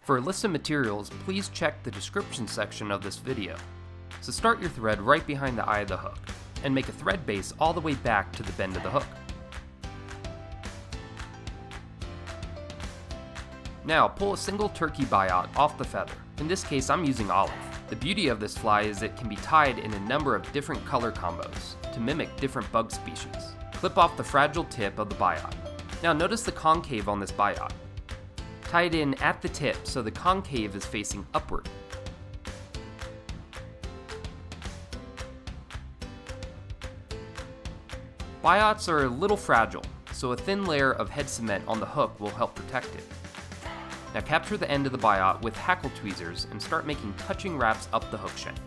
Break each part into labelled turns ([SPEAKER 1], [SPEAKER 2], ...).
[SPEAKER 1] For a list of materials, please check the description section of this video. So start your thread right behind the eye of the hook, and make a thread base all the way back to the bend of the hook. Now pull a single turkey biot off the feather. In this case I'm using olive. The beauty of this fly is it can be tied in a number of different color combos to mimic different bug species. Clip off the fragile tip of the biot. Now notice the concave on this biot. Tie it in at the tip so the concave is facing upward. Biots are a little fragile, so a thin layer of head cement on the hook will help protect it. Now capture the end of the biot with hackle tweezers and start making touching wraps up the hook shank.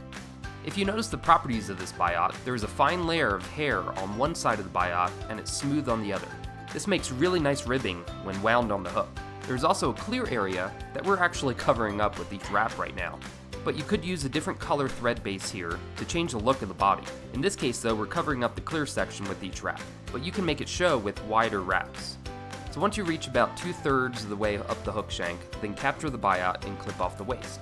[SPEAKER 1] If you notice the properties of this biot, there is a fine layer of hair on one side of the biot and it's smooth on the other. This makes really nice ribbing when wound on the hook. There's also a clear area that we're actually covering up with each wrap right now, but you could use a different color thread base here to change the look of the body. In this case though, we're covering up the clear section with each wrap, but you can make it show with wider wraps. So once you reach about 2/3 of the way up the hook shank, then capture the biot and clip off the waist.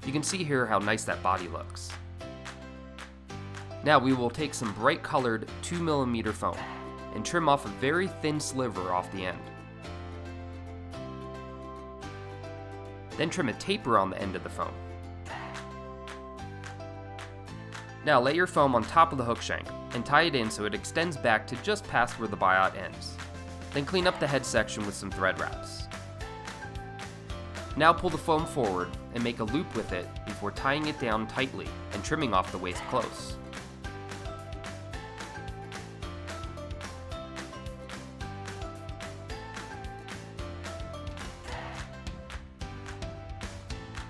[SPEAKER 1] You can see here how nice that body looks. Now we will take some bright colored 2mm foam and trim off a very thin sliver off the end. Then trim a taper on the end of the foam. Now lay your foam on top of the hook shank and tie it in so it extends back to just past where the biot ends. Then clean up the head section with some thread wraps. Now pull the foam forward and make a loop with it before tying it down tightly and trimming off the waist close.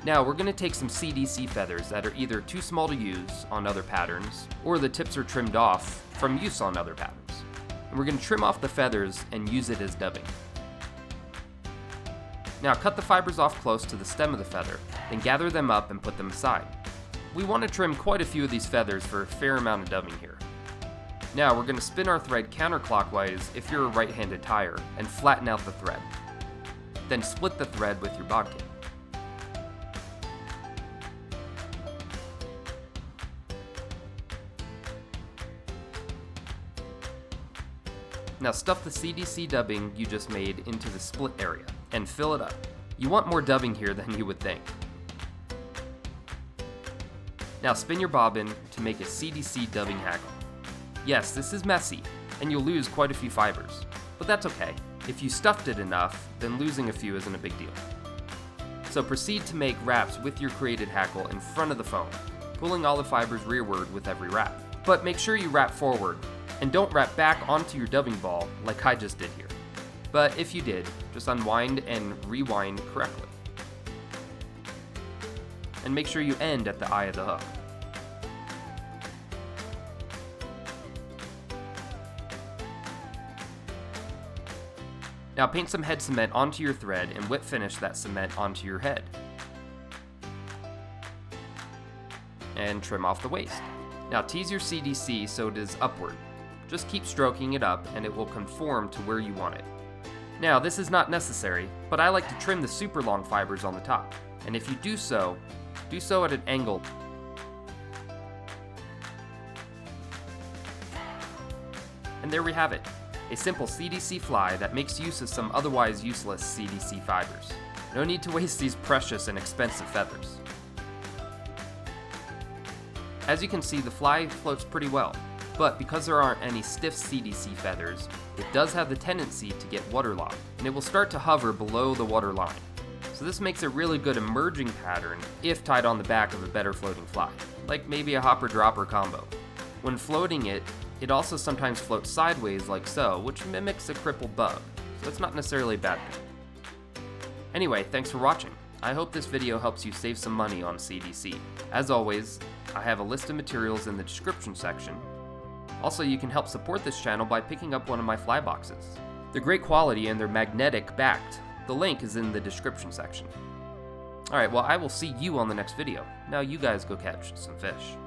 [SPEAKER 1] Now we're going to take some CDC feathers that are either too small to use on other patterns, or the tips are trimmed off from use on other patterns. And we're going to trim off the feathers and use it as dubbing. Now cut the fibers off close to the stem of the feather, then gather them up and put them aside. We want to trim quite a few of these feathers for a fair amount of dubbing here. Now we're going to spin our thread counterclockwise if you're a right-handed tyer, and flatten out the thread. Then split the thread with your bodkin. Now stuff the CDC dubbing you just made into the split area, and fill it up. You want more dubbing here than you would think. Now spin your bobbin to make a CDC dubbing hackle. Yes, this is messy, and you'll lose quite a few fibers, but that's okay. If you stuffed it enough, then losing a few isn't a big deal. So proceed to make wraps with your created hackle in front of the foam, pulling all the fibers rearward with every wrap. But make sure you wrap forward, and don't wrap back onto your dubbing ball like I just did here. But if you did, just unwind and rewind correctly. And make sure you end at the eye of the hook. Now paint some head cement onto your thread and whip finish that cement onto your head. And trim off the waist. Now tease your CDC so it is upward. Just keep stroking it up and it will conform to where you want it. Now this is not necessary, but I like to trim the super long fibers on the top. And if you do so at an angle. And there we have it, a simple CDC fly that makes use of some otherwise useless CDC fibers. No need to waste these precious and expensive feathers. As you can see, the fly floats pretty well. But because there aren't any stiff CDC feathers, it does have the tendency to get waterlogged, and it will start to hover below the water line. So this makes a really good emerging pattern if tied on the back of a better floating fly, like maybe a hopper-dropper combo. When floating it also sometimes floats sideways like so, which mimics a crippled bug, so it's not necessarily a bad thing. Anyway, thanks for watching. I hope this video helps you save some money on CDC. As always, I have a list of materials in the description section. Also, you can help support this channel by picking up one of my fly boxes. They're great quality and they're magnetic backed. The link is in the description section. Alright, well I will see you on the next video. Now you guys go catch some fish.